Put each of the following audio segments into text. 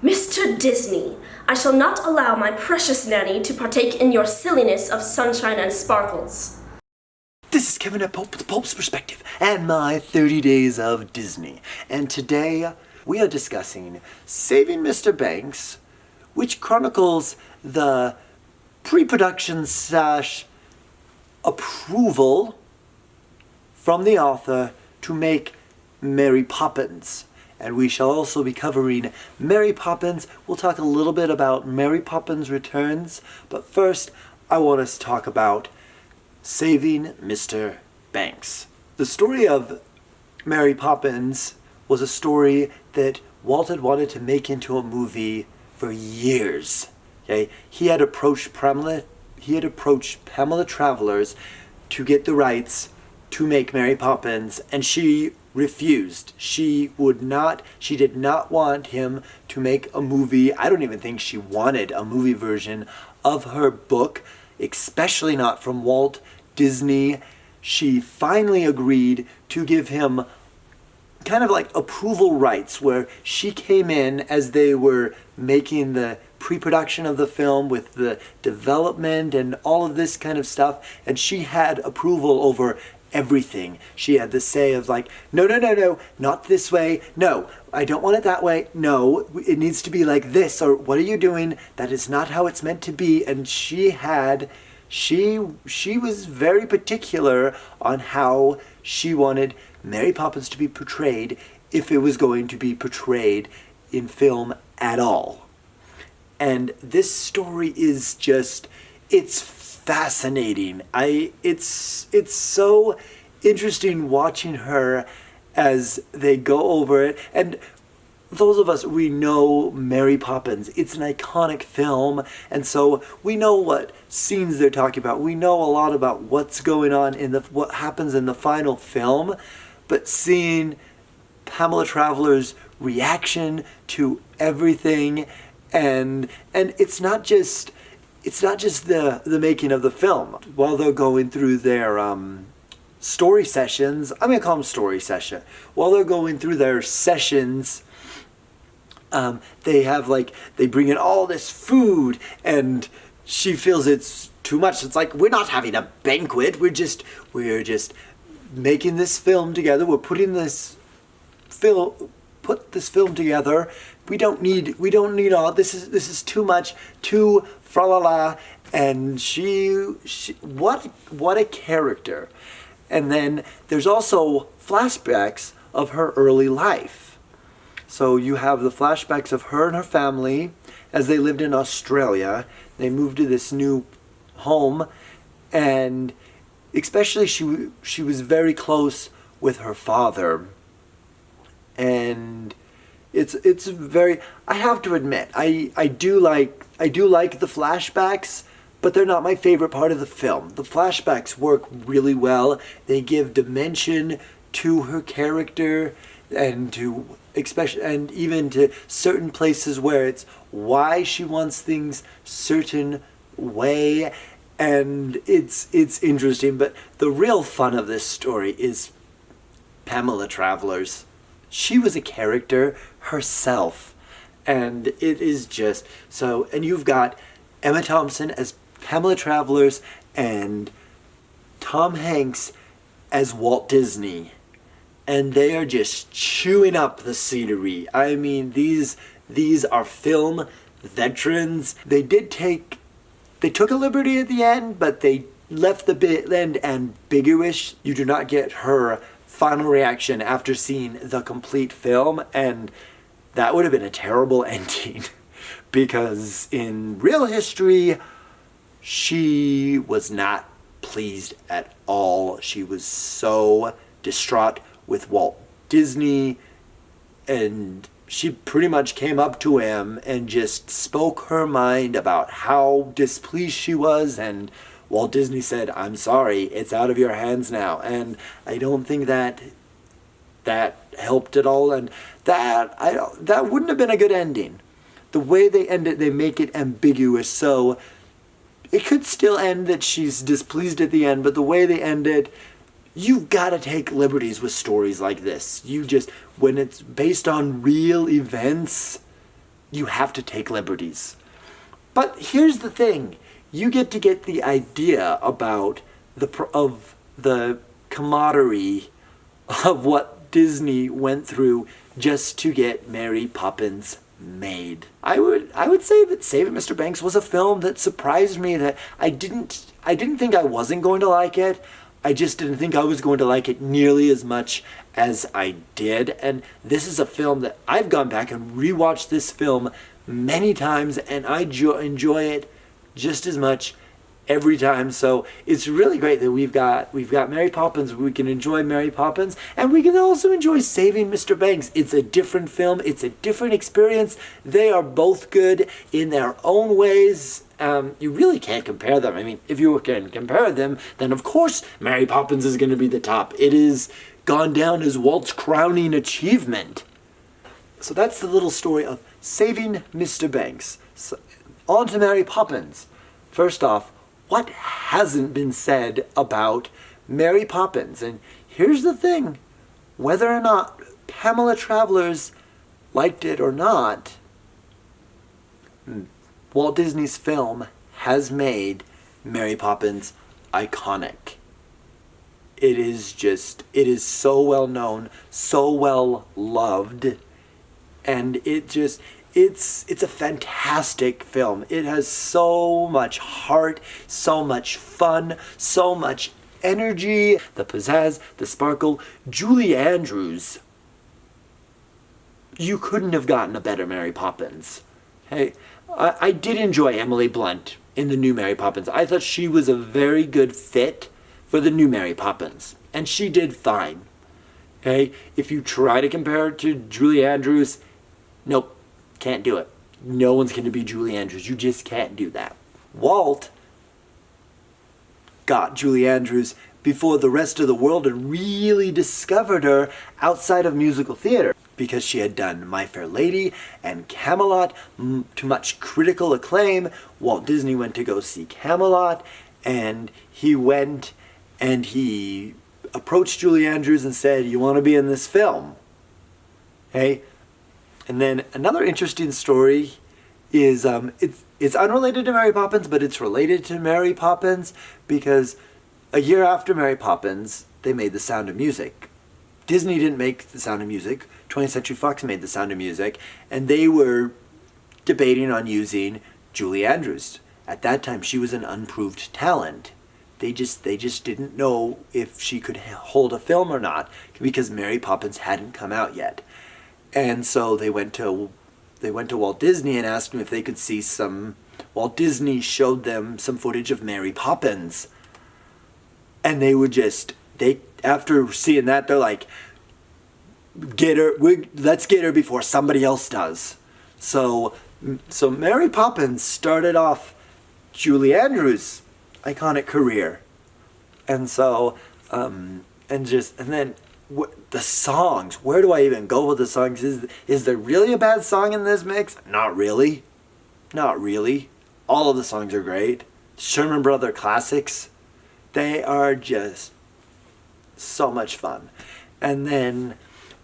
Mr. Disney, I shall not allow my precious nanny to partake in your silliness of sunshine and sparkles. This is Kevin at Pope with the Pope's Perspective and my 30 Days of Disney. And today we are discussing Saving Mr. Banks, which chronicles the pre-production / approval from the author to make Mary Poppins. And we shall also be covering Mary Poppins. We'll talk a little bit about Mary Poppins Returns, but first I want us to talk about Saving Mr. Banks. The story of Mary Poppins was a story that Walt had wanted to make into a movie for years. Okay? He had approached Pamela Travers to get the rights to make Mary Poppins, and she refused. She did not want him to make a movie. I don't even think she wanted a movie version of her book, especially not from Walt Disney. She finally agreed to give him kind of like approval rights, where she came in as they were making the pre-production of the film with the development and all of this kind of stuff, and she had approval over everything. She had the say of like, no, not this way. No, I don't want it that way. No, it needs to be like this. Or what are you doing? That is not how it's meant to be. And she was very particular on how she wanted Mary Poppins to be portrayed, if it was going to be portrayed in film at all. And this story is just, it's fascinating. It's so interesting watching her as they go over it. And those of us, we know Mary Poppins. It's an iconic film, and so we know what scenes they're talking about. We know a lot about what's going on in what happens in the final film. But seeing Pamela Travers' reaction to everything, and it's not just the making of the film. While they're going through their story sessions, I'm going to call them story session. While they're going through their sessions, they bring in all this food, and she feels it's too much. It's like, we're not having a banquet. We're just making this film together. We're put this film together. We don't need all this is too much, too fra la la. And she what a character. And then there's also flashbacks of her early life. So you have the flashbacks of her and her family as they lived in Australia. They moved to this new home, and especially she was very close with her father. And it's very, I have to admit, I do like the flashbacks, but they're not my favorite part of the film. The flashbacks work really well. They give dimension to her character, and even to certain places where it's why she wants things certain way. And it's interesting, but the real fun of this story is Pamela Travers. She was a character herself, and it is just so. And you've got Emma Thompson as Pamela Travers and Tom Hanks as Walt Disney, and they are just chewing up the scenery. I mean, these are film veterans. They took a liberty at the end, but they left the end ambiguous. You do not get her final reaction after seeing the complete film, and that would have been a terrible ending, because in real history, she was not pleased at all. She was so distraught with Walt Disney, and she pretty much came up to him and just spoke her mind about how displeased she was, and Walt Disney said, "I'm sorry, it's out of your hands now." And I don't think that helped at all, and that wouldn't have been a good ending. The way they end it, they make it ambiguous, so it could still end that she's displeased at the end, but the way they end it, you've got to take liberties with stories like this. When it's based on real events, you have to take liberties. But here's the thing. You get to get the idea about the camaraderie of what Disney went through just to get Mary Poppins made. I would say that Saving Mr. Banks was a film that surprised me, that I didn't think I wasn't going to like it. I just didn't think I was going to like it nearly as much as I did. And this is a film that I've gone back and rewatched this film many times, and I enjoy it just as much every time. So it's really great that we've got Mary Poppins. We can enjoy Mary Poppins, and we can also enjoy Saving Mr. Banks. It's a different film. It's a different experience. They are both good in their own ways. You really can't compare them. I mean, if you can compare them, then of course Mary Poppins is going to be the top. It is gone down as Walt's crowning achievement. So that's the little story of Saving Mr. Banks. So, on to Mary Poppins. First off, what hasn't been said about Mary Poppins? And here's the thing. Whether or not Pamela Travers liked it or not, Walt Disney's film has made Mary Poppins iconic. It is so well known, so well loved, and it's a fantastic film. It has so much heart, so much fun, so much energy, the pizzazz, the sparkle. Julie Andrews, you couldn't have gotten a better Mary Poppins. Hey, I did enjoy Emily Blunt in the new Mary Poppins. I thought she was a very good fit for the new Mary Poppins, and she did fine. Okay, if you try to compare her to Julie Andrews, nope, can't do it. No one's going to be Julie Andrews. You just can't do that. Walt got Julie Andrews before the rest of the world had really discovered her outside of musical theater, because she had done My Fair Lady and Camelot to much critical acclaim. Walt Disney went to go see Camelot, and he went and he approached Julie Andrews and said, "You want to be in this film?" Okay? And then another interesting story is it's unrelated to Mary Poppins, but it's related to Mary Poppins, because a year after Mary Poppins, they made The Sound of Music. Disney didn't make The Sound of Music. 20th Century Fox made The Sound of Music, and they were debating on using Julie Andrews. At that time, she was an unproved talent. They just didn't know if she could hold a film or not, because Mary Poppins hadn't come out yet. And so they went to Walt Disney and asked him if they could see some. Walt Disney showed them some footage of Mary Poppins, and after seeing that, they're like, "Get her! Let's get her before somebody else does." So Mary Poppins started off Julie Andrews' iconic career, and so the songs. Where do I even go with the songs? Is there really a bad song in this mix? Not really. Not really. All of the songs are great. Sherman Brother classics. They are just so much fun. And then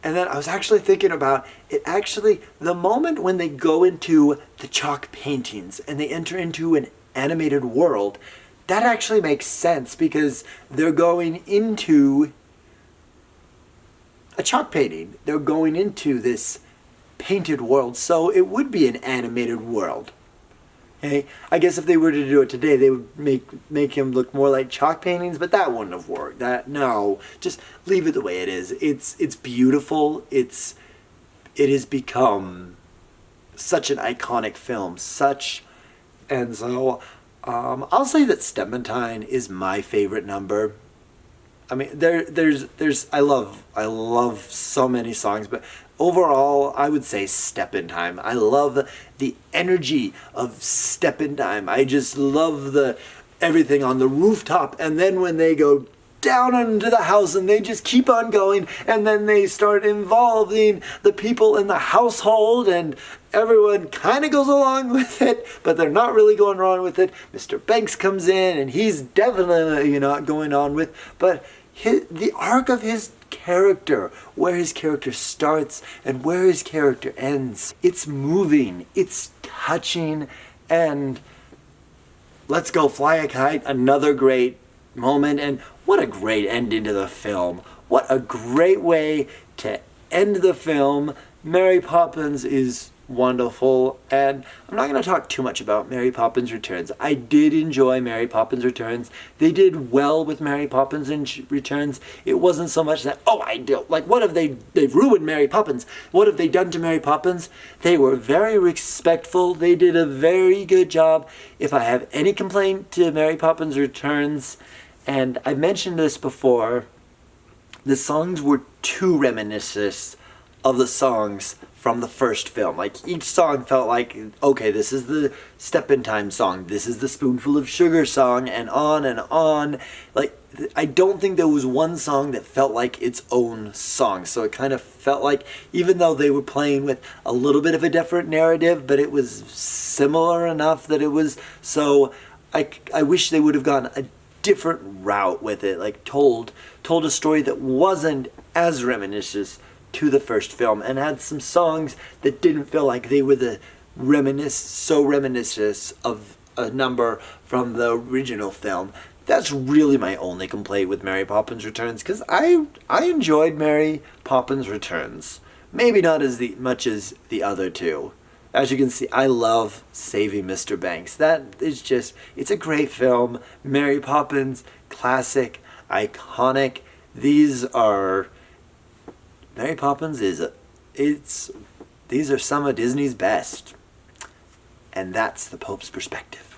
I was actually thinking about it. Actually, the moment when they go into the chalk paintings and they enter into an animated world, that actually makes sense, because they're going into a chalk painting. They're going into this painted world, so it would be an animated world. Okay? I guess if they were to do it today, they would make him look more like chalk paintings, but that wouldn't have worked. No, just leave it the way it is. It's beautiful. It has become such an iconic film. And so I'll say that Stepmentine is my favorite number. I mean, I love so many songs, but overall, I would say Step in Time. I love the energy of Step in Time. I just love everything on the rooftop, and then when they go down into the house and they just keep on going, and then they start involving the people in the household, and everyone kind of goes along with it, but they're not really going on with it. Mr. Banks comes in, and he's definitely not going on with, but the arc of his character, where his character starts and where his character ends. It's moving, it's touching, and let's go fly a kite, another great moment, and what a great ending to the film. What a great way to end the film. Mary Poppins is wonderful, and I'm not going to talk too much about Mary Poppins Returns. I did enjoy Mary Poppins Returns. They did well with Mary Poppins Returns. It wasn't so much that, oh, I do, like, what have they've ruined Mary Poppins. What have they done to Mary Poppins? They were very respectful. They did a very good job. If I have any complaint to Mary Poppins Returns, and I've mentioned this before, the songs were too reminiscent of the songs from the first film. Like, each song felt like, okay, this is the Step in Time song, this is the Spoonful of Sugar song, and on and on. Like, I don't think there was one song that felt like its own song. So it kind of felt like, even though they were playing with a little bit of a different narrative, but it was similar enough that it was, so I wish they would have gone a different route with it, like told a story that wasn't as reminiscent to the first film, and had some songs that didn't feel like they were the reminiscent of a number from the original film. That's really my only complaint with Mary Poppins Returns, because I enjoyed Mary Poppins Returns. Maybe not as much as the other two. As you can see, I love Saving Mr. Banks. That is just, it's a great film. Mary Poppins, classic, iconic. Mary Poppins these are some of Disney's best. And that's the Pope's perspective.